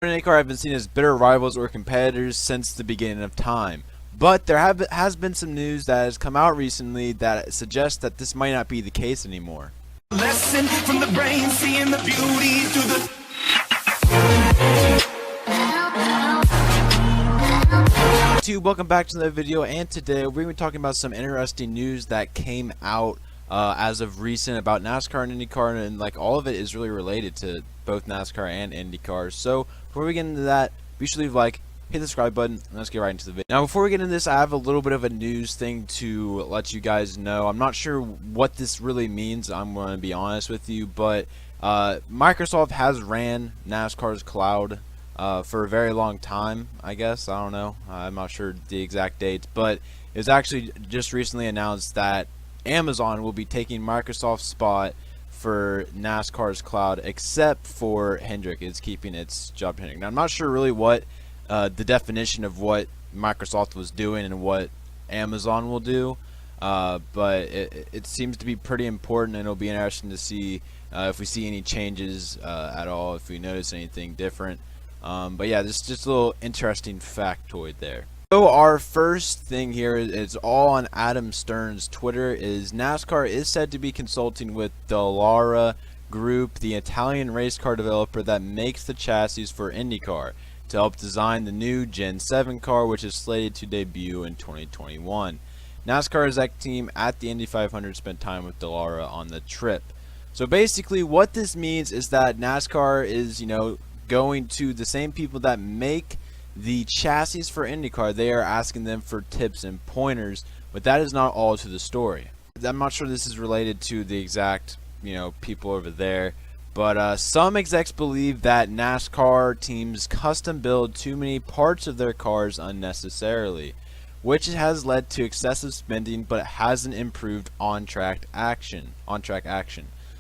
and IndyCar have been seen as bitter rivals or competitors since the beginning of time. But there has been some news that has come out recently that suggests that this might not be the case anymore. Lesson from the brain, seeing the beauty through the Welcome back to another video, and today we're going to be talking about some interesting news that came out as of recent about NASCAR and IndyCar, and like all of it is really related to both NASCAR and IndyCar. So before we get into that, be sure to leave a like, hit the subscribe button, and let's get right into the video. Now before we get into this, I have a little bit of a news thing to let you guys know. I'm not sure what this really means, I'm going to be honest with you, but Microsoft has ran NASCAR's cloud for a very long time, I guess. I don't know. I'm not sure the exact dates, but it was actually just recently announced that Amazon will be taking Microsoft's spot for NASCAR's cloud, except for Hendrick is keeping its job to Hendrick. Now, I'm not sure really what the definition of what Microsoft was doing and what Amazon will do, but it seems to be pretty important, and it'll be interesting to see if we see any changes at all, if we notice anything different. But yeah, this is just a little interesting factoid there. So our first thing here is all on Adam Stern's Twitter. Is NASCAR is said to be consulting with the Lara Group, the Italian race car developer that makes the chassis for IndyCar, to help design the new Gen 7 car, which is slated to debut in 2021. NASCAR exec team at the Indy 500 spent time with Lara on the trip. So basically what this means is that NASCAR is, going to the same people that make the chassis for IndyCar. They are asking them for tips and pointers, but that is not all to the story. I'm not sure this is related to the exact people over there, but some execs believe that NASCAR teams custom build too many parts of their cars unnecessarily, which has led to excessive spending but hasn't improved on-track action.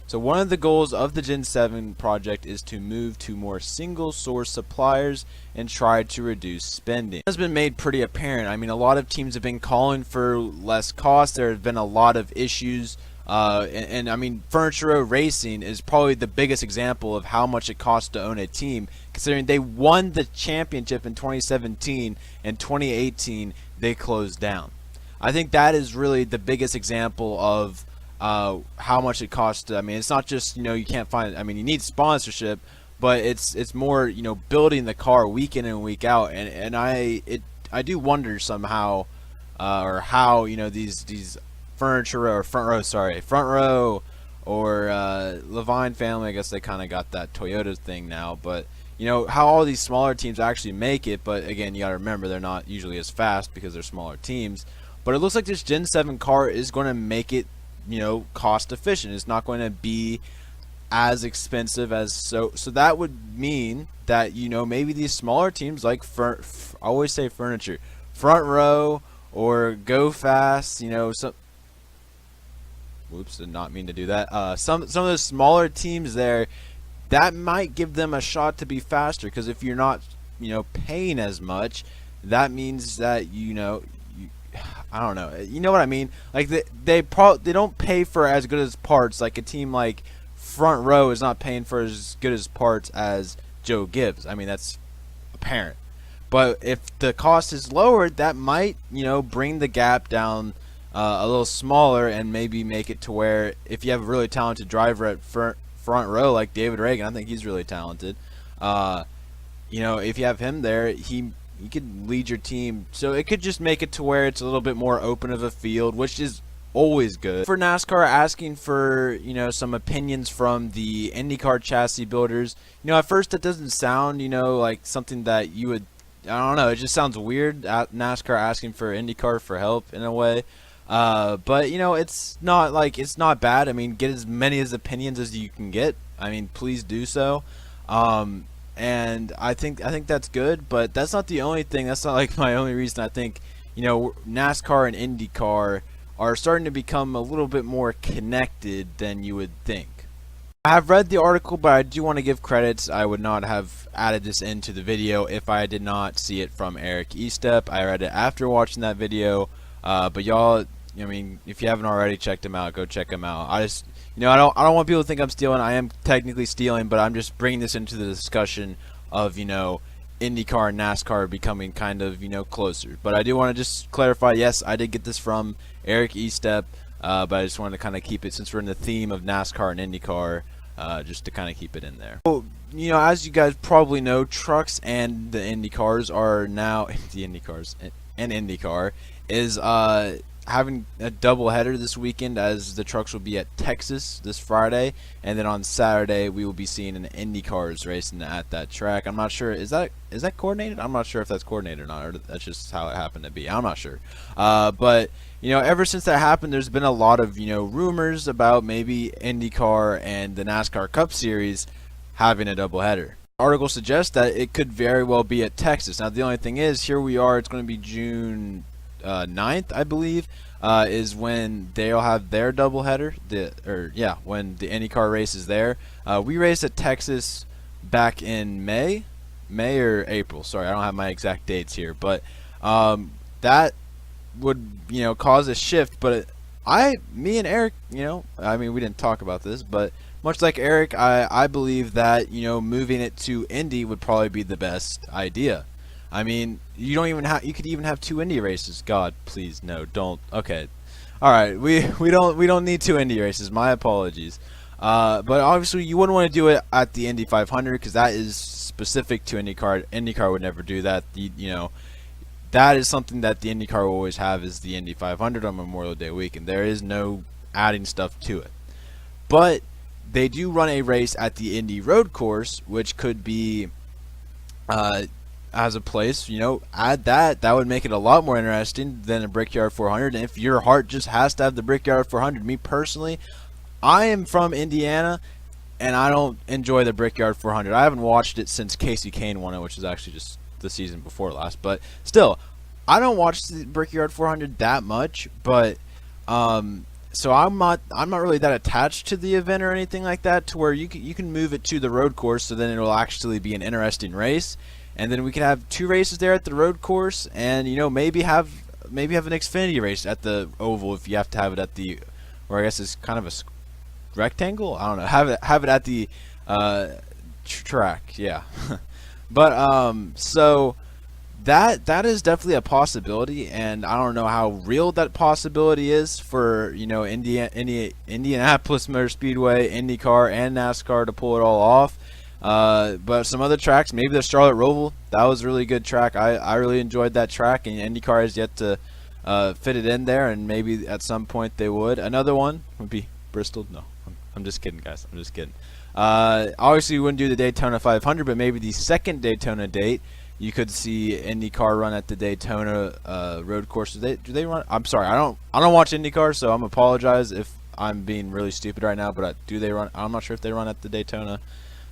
So one of the goals of the Gen 7 project is to move to more single-source suppliers and try to reduce spending. It has been made pretty apparent. I mean, a lot of teams have been calling for less cost. There have been a lot of issues, and I mean, Furniture Row Racing is probably the biggest example of how much it costs to own a team, considering they won the championship in 2017 and 2018 they closed down. I think that is really the biggest example of how much it costs. I mean, it's not just you can't find. I mean, you need sponsorship, but it's more building the car week in and week out. And I do wonder somehow, or how these front row or Levine family. I guess they kind of got that Toyota thing now, but how all these smaller teams actually make it. But again, you got to remember they're not usually as fast because they're smaller teams. But it looks like this Gen 7 car is going to make it cost efficient. It's not going to be as expensive as so that would mean that maybe these smaller teams like I always say furniture, Front Row or Go Fast, some whoops, did not mean to do that. Some of the smaller teams there, that might give them a shot to be faster, because if you're not paying as much, that means that I don't know. You know what I mean? Like they don't pay for as good as parts. Like a team like Front Row is not paying for as good as parts as Joe Gibbs. I mean, that's apparent. But if the cost is lowered, that might bring the gap down a little smaller, and maybe make it to where if you have a really talented driver at Front Row like David Reagan, I think he's really talented. If you have him there, he could lead your team, so it could just make it to where it's a little bit more open of a field, which is always good. For NASCAR asking for some opinions from the IndyCar chassis builders, at first that doesn't sound like something that you would, I don't know, it just sounds weird, NASCAR asking for IndyCar for help in a way, but it's not bad. I mean, get as many opinions as you can get. I mean, please do so. And I think that's good, but that's not the only thing. That's not like my only reason. I think NASCAR and IndyCar are starting to become a little bit more connected than you would think. I have read the article, but I do want to give credits. I would not have added this into the video if I did not see it from Eric Estep. I read it after watching that video, but y'all, I mean, if you haven't already checked him out, go check him out. I just I don't want people to think I'm stealing. I am technically stealing, but I'm just bringing this into the discussion of, IndyCar and NASCAR becoming kind of, closer. But I do want to just clarify, yes, I did get this from Eric Estep, but I just wanted to kind of keep it, since we're in the theme of NASCAR and IndyCar, just to kind of keep it in there. So, as you guys probably know, trucks and the IndyCars are now, the IndyCars and IndyCar is having a doubleheader this weekend, as the trucks will be at Texas this Friday, and then on Saturday we will be seeing an IndyCars racing at that track. I'm not sure, is that coordinated? I'm not sure if that's coordinated or not, or that's just how it happened to be. I'm not sure. But ever since that happened, there's been a lot of rumors about maybe IndyCar and the NASCAR Cup Series having a doubleheader. Article suggests that it could very well be at Texas. Now the only thing is, here we are, it's going to be June 9th, I believe, is when they'll have their doubleheader. When the IndyCar race is there. We raced at Texas back in May or April. Sorry, I don't have my exact dates here, but that would cause a shift. But me and Eric, we didn't talk about this, but much like Eric, I believe that moving it to Indy would probably be the best idea. I mean, you could even have 2 Indy races. God, please, no, don't. Okay, all right, we don't need 2 Indy races. My apologies. But obviously, you wouldn't want to do it at the Indy 500 because that is specific to IndyCar. IndyCar would never do that. That is something that the IndyCar will always have, is the Indy 500 on Memorial Day weekend. There is no adding stuff to it. But they do run a race at the Indy Road Course, which could be as a place, add that. That would make it a lot more interesting than a Brickyard 400. And if your heart just has to have the Brickyard 400, me personally, I am from Indiana, and I don't enjoy the Brickyard 400. I haven't watched it since Casey Kane won it, which is actually just the season before last. But still, I don't watch the Brickyard 400 that much. But so I'm not really that attached to the event or anything like that, to where you can move it to the road course, so then it'll actually be an interesting race. And then we can have 2 races there at the road course, and maybe have an Xfinity race at the oval if you have to have it at the, or I guess it's kind of a rectangle. I don't know. Have it at the track, yeah. But so that is definitely a possibility, and I don't know how real that possibility is for Indianapolis Motor Speedway, IndyCar, and NASCAR to pull it all off. But some other tracks, maybe the Charlotte Roval, that was a really good track. I really enjoyed that track, and IndyCar has yet to fit it in there, and maybe at some point they would. Another one would be Bristol. No, I'm just kidding, guys. I'm just kidding. Obviously, we wouldn't do the Daytona 500, but maybe the second Daytona date, you could see IndyCar run at the Daytona road course. Do they run? I'm sorry, I don't watch IndyCar, so I'm apologize if I'm being really stupid right now. But do they run? I'm not sure if they run at the Daytona.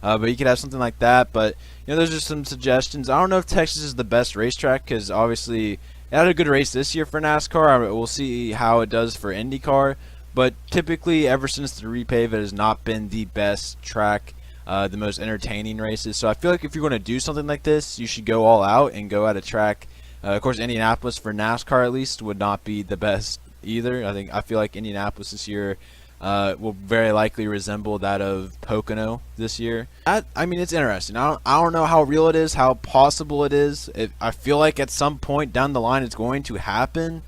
But you could have something like that. But those are some suggestions. I don't know if Texas is the best racetrack, because obviously it had a good race this year for NASCAR. We'll see how it does for IndyCar. But typically, ever since the repave, it has not been the best track, the most entertaining races. So I feel like if you're going to do something like this, you should go all out and go at a track. Of course, Indianapolis for NASCAR at least would not be the best either. I feel like Indianapolis this year will very likely resemble that of Pocono this year. It's interesting. I don't know how real it is, how possible it is. I feel like at some point down the line it's going to happen,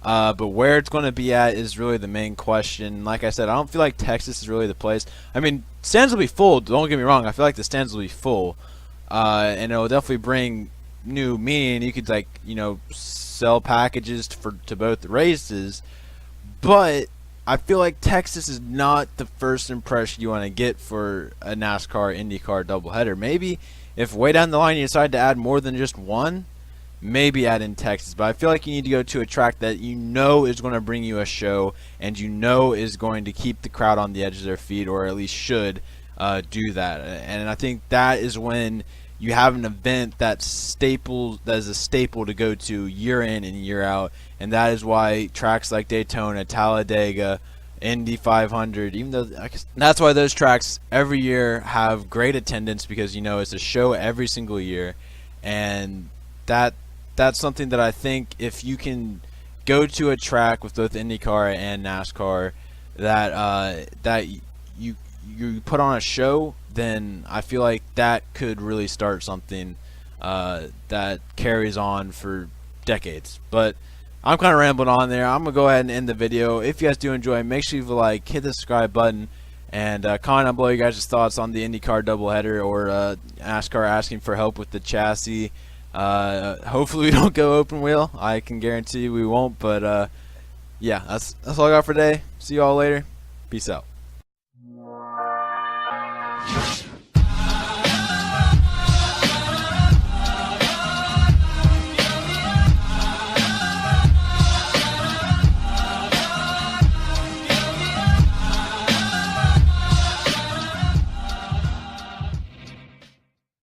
but where it's going to be at is really the main question. Like I said, I don't feel like Texas is really the place. Stands will be full, don't get me wrong. I feel like the stands will be full, and it will definitely bring new meaning. You could sell packages to both the races, but I feel like Texas is not the first impression you want to get for a NASCAR IndyCar doubleheader. Maybe if way down the line you decide to add more than just one, maybe add in Texas. But I feel like you need to go to a track that is going to bring you a show, and is going to keep the crowd on the edge of their feet, or at least should do that. And I think that is when you have an event that is a staple to go to year in and year out, and that is why tracks like Daytona, Talladega, Indy 500, even though that's why those tracks every year have great attendance, because it's a show every single year, and that's something that I think if you can go to a track with both IndyCar and NASCAR that you put on a show, then I feel like that could really start something that carries on for decades. But I'm kind of rambling on there. I'm going to go ahead and end the video. If you guys do enjoy, make sure you like, hit the subscribe button, and comment down below you guys' thoughts on the IndyCar doubleheader, or NASCAR asking for help with the chassis. Hopefully we don't go open wheel. I can guarantee we won't. But yeah, that's all I got for today. See you all later. Peace out.